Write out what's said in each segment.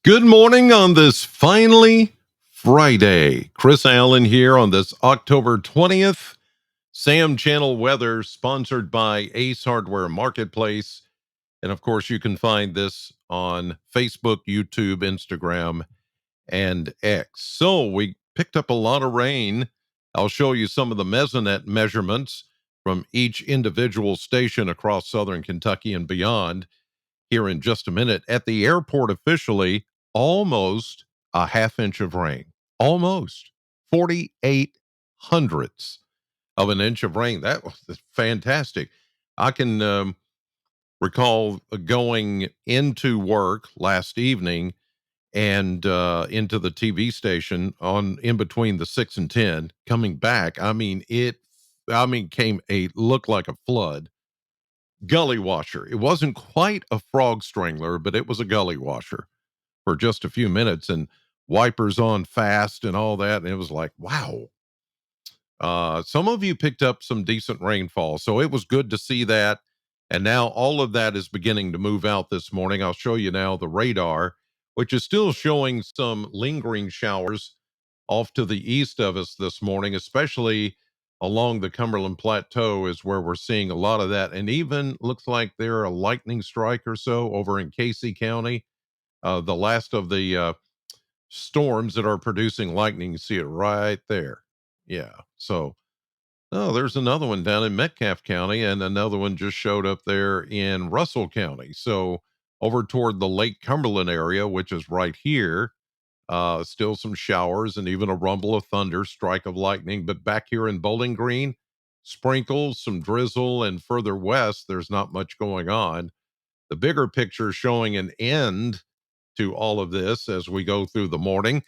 Good morning on this finally Friday. Chris Allen here on this October 20th. Sam Channel Weather, sponsored by Ace Hardware Marketplace. And of course, you can find this on Facebook, YouTube, Instagram, and X. So we picked up a lot of rain. I'll show you some of the mesonet measurements from each individual station across southern Kentucky and beyond here in just a minute. At the airport, officially, almost a half inch of rain. Almost 48 hundredths of an inch of rain. That was fantastic. I can recall going into work last evening and into the TV station on in between the 6 and 10, coming back. Came a looked like a flood gully washer. It wasn't quite a frog strangler, but it was a gully washer for just a few minutes, and wipers on fast and all that. And it was like, wow. Some of you picked up some decent rainfall, so it was good to see that. And now all of that is beginning to move out this morning. I'll show you now the radar, which is still showing some lingering showers off to the east of us this morning, especially along the Cumberland Plateau, is where we're seeing a lot of that. And even looks like there are a lightning strike or so over in Casey County. The last of the storms that are producing lightning. You see it right there. Yeah. So, oh, there's another one down in Metcalfe County, and another one just showed up there in Russell County. So, over toward the Lake Cumberland area, which is right here, still some showers and even a rumble of thunder, strike of lightning. But back here in Bowling Green, sprinkles, some drizzle, and further west, there's not much going on. The bigger picture showing an end to all of this as we go through the morning.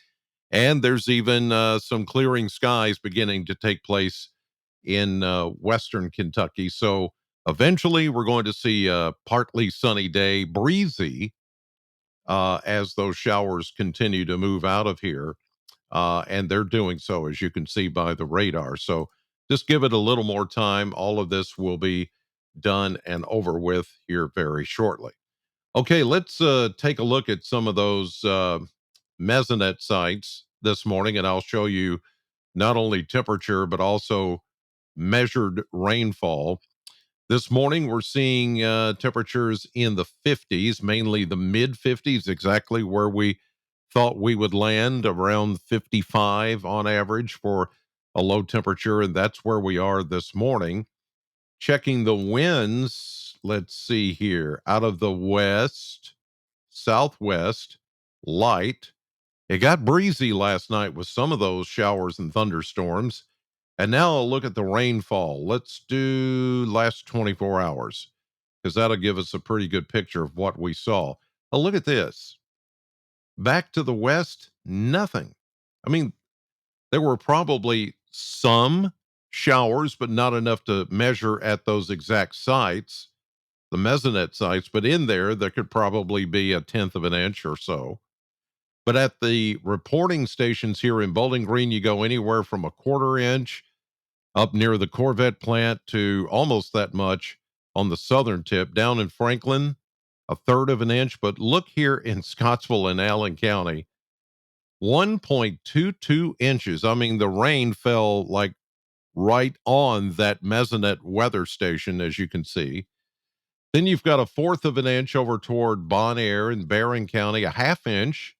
And there's even some clearing skies beginning to take place in western Kentucky. So eventually we're going to see a partly sunny day, breezy, as those showers continue to move out of here. And they're doing so, as you can see by the radar. So just give it a little more time. All of this will be done and over with here very shortly. Okay, let's take a look at some of those mesonet sites this morning, and I'll show you not only temperature, but also measured rainfall. This morning, we're seeing temperatures in the 50s, mainly the mid 50s, exactly where we thought we would land, around 55 on average for a low temperature. And that's where we are this morning. Checking the winds, let's see here, out of the west, southwest, light. It got breezy last night with some of those showers and thunderstorms. And now I'll look at the rainfall. Let's do last 24 hours because that'll give us a pretty good picture of what we saw. Oh, look at this. Back to the west, nothing. I mean, there were probably some showers, but not enough to measure at those exact sites, the mesonet sites. But in there could probably be a tenth of an inch or so. But at the reporting stations here in Bowling Green, you go anywhere from a quarter inch up near the Corvette plant to almost that much on the southern tip. Down in Franklin, a third of an inch. But look here in Scottsville and Allen County, 1.22 inches. I mean, the rain fell like right on that mesonet weather station, as you can see. Then you've got a fourth of an inch over toward Bon Air in Barron County, a half inch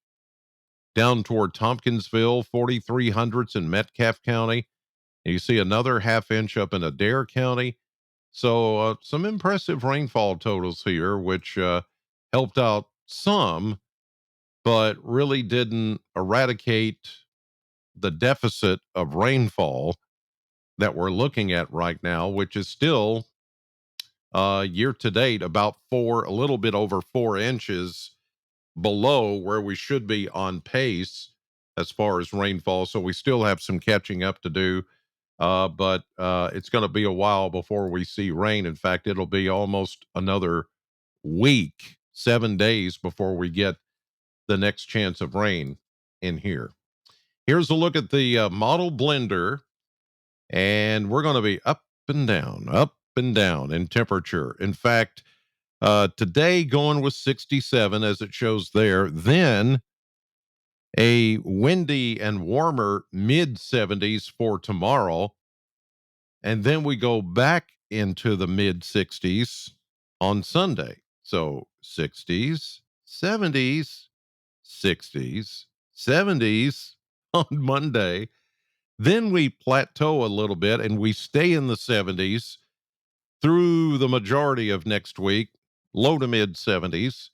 down toward Tompkinsville, 43 hundredths in Metcalfe County. And you see another half inch up in Adair County. So some impressive rainfall totals here, which helped out some, but really didn't eradicate the deficit of rainfall that we're looking at right now, which is still year to date about a little bit over 4 inches below where we should be on pace as far as rainfall. So we still have some catching up to do. But it's going to be a while before we see rain. In fact, it'll be almost another week, 7 days before we get the next chance of rain in here. Here's a look at the model blender, and we're going to be up and down in temperature. In fact, Today going with 67 as it shows there. Then a windy and warmer mid 70s for tomorrow. And then we go back into the mid 60s on Sunday. So 60s, 70s, 60s, 70s on Monday. Then we plateau a little bit and we stay in the 70s through the majority of next week, low to mid 70s.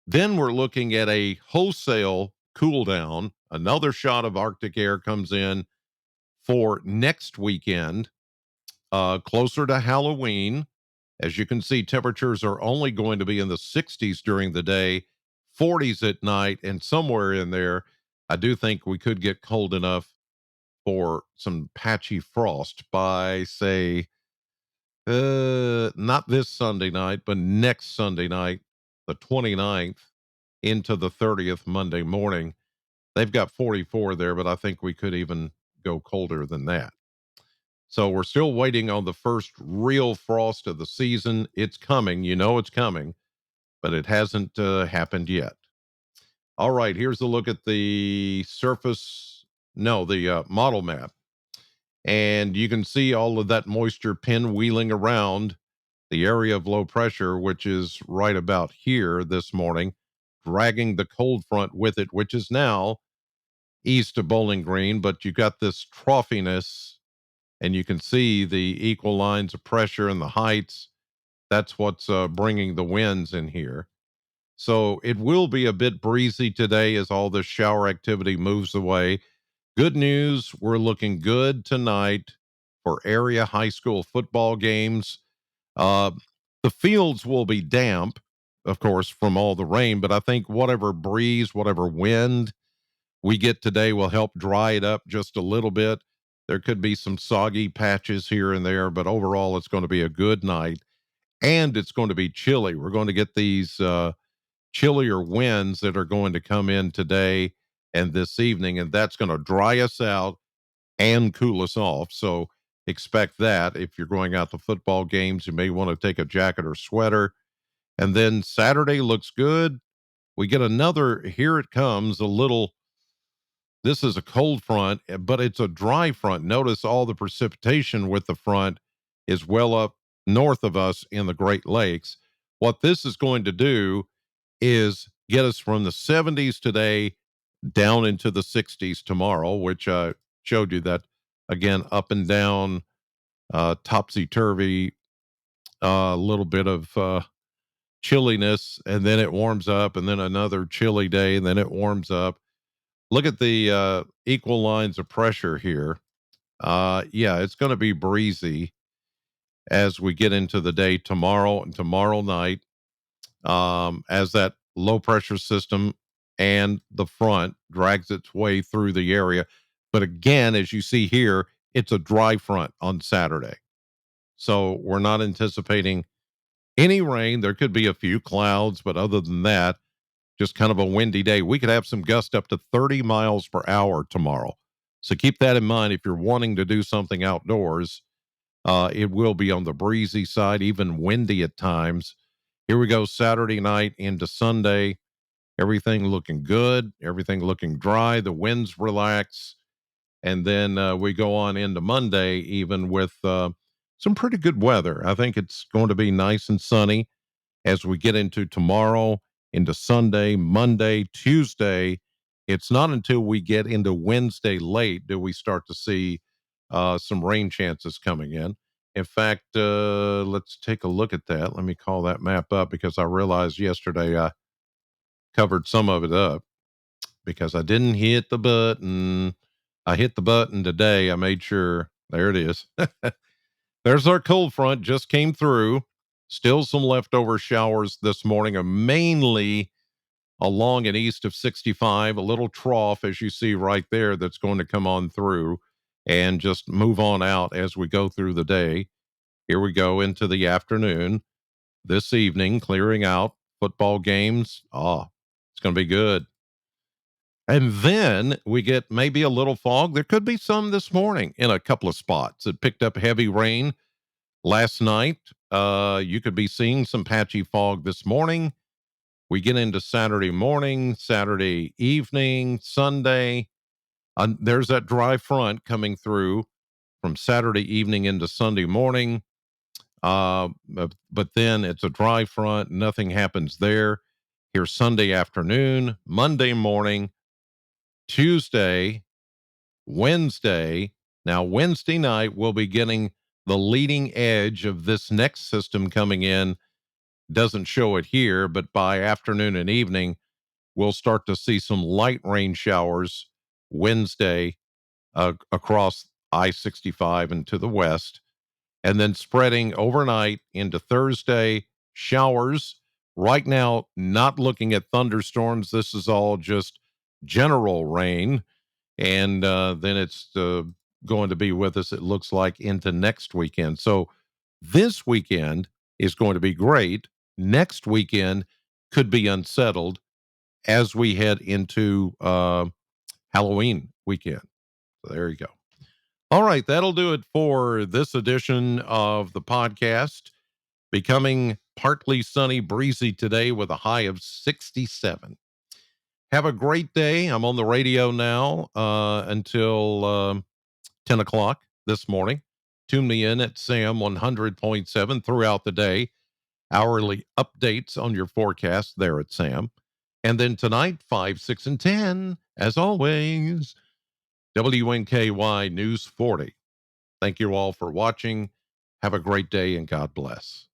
Then we're looking at a wholesale cool down. Another shot of Arctic air comes in for next weekend, closer to Halloween. As you can see, temperatures are only going to be in the 60s during the day, 40s at night, and somewhere in there, I do think we could get cold enough for some patchy frost by, say, not this Sunday night, but next Sunday night, the 29th, into the 30th Monday morning. They've got 44 there, but I think we could even go colder than that. So we're still waiting on the first real frost of the season. It's coming, it's coming, but it hasn't happened yet. All right, here's a look at the surface, no, the model map. And you can see all of that moisture pinwheeling around the area of low pressure, which is right about here this morning, dragging the cold front with it, which is now east of Bowling Green. But you got this troughiness, and you can see the equal lines of pressure and the heights. That's what's bringing the winds in here. So it will be a bit breezy today as all this shower activity moves away. Good news, we're looking good tonight for area high school football games. Uh, the fields will be damp, of course, from all the rain, but I think whatever breeze, whatever wind we get today will help dry it up just a little bit. There could be some soggy patches here and there, but overall, it's going to be a good night and it's going to be chilly. We're going to get these chillier winds that are going to come in today and this evening, and that's going to dry us out and cool us off. So expect that. If you're going out to football games, you may want to take a jacket or sweater. And then Saturday looks good. We get another, here it comes, a little. This is a cold front, but it's a dry front. Notice all the precipitation with the front is well up north of us in the Great Lakes. What this is going to do is get us from the 70s today down into the 60s tomorrow, which I showed you that again, up and down, topsy turvy, a little bit of chilliness, and then it warms up, and then another chilly day, and then it warms up. Look at the equal lines of pressure here. Yeah, it's going to be breezy as we get into the day tomorrow and tomorrow night, as that low pressure system and the front drags its way through the area. But again, as you see here, it's a dry front on Saturday. So we're not anticipating any rain. There could be a few clouds, but other than that, just kind of a windy day. We could have some gusts up to 30 miles per hour tomorrow. So keep that in mind if you're wanting to do something outdoors. It will be on the breezy side, even windy at times. Here we go, Saturday night into Sunday. Everything looking good, everything looking dry. The winds relax. And then we go on into Monday, even with some pretty good weather. I think it's going to be nice and sunny as we get into tomorrow, into Sunday, Monday, Tuesday. It's not until we get into Wednesday late do we start to see some rain chances coming in. In fact, let's take a look at that. Let me call that map up because I realized yesterday I covered some of it up because I didn't hit the button. I hit the button today. I made sure. There it is. There's our cold front just came through. Still some leftover showers this morning, are mainly along and east of 65, a little trough as you see right there that's going to come on through and just move on out as we go through the day. Here we go into the afternoon. This evening, clearing out football games. It's going to be good. And then we get maybe a little fog. There could be some this morning in a couple of spots. It picked up heavy rain last night You could be seeing some patchy fog this morning. We get into Saturday morning, Saturday evening, Sunday. There's that dry front coming through from Saturday evening into Sunday morning. But then it's a dry front. Nothing happens there. Here's Sunday afternoon, Monday morning, Tuesday, Wednesday. Now, Wednesday night, we'll be getting the leading edge of this next system coming in. Doesn't show it here, but by afternoon and evening, we'll start to see some light rain showers Wednesday across I 65 and to the west, and then spreading overnight into Thursday, showers. Right now, not looking at thunderstorms. This is all just general rain. And then it's going to be with us, it looks like, into next weekend. So this weekend is going to be great. Next weekend could be unsettled as we head into Halloween weekend. So there you go. All right, that'll do it for this edition of the podcast. Becoming partly sunny, breezy today with a high of 67. Have a great day. I'm on the radio now until 10 o'clock this morning. Tune me in at Sam 100.7 throughout the day. Hourly updates on your forecast there at Sam. And then tonight, 5, 6, and 10, as always, WNKY News 40. Thank you all for watching. Have a great day and God bless.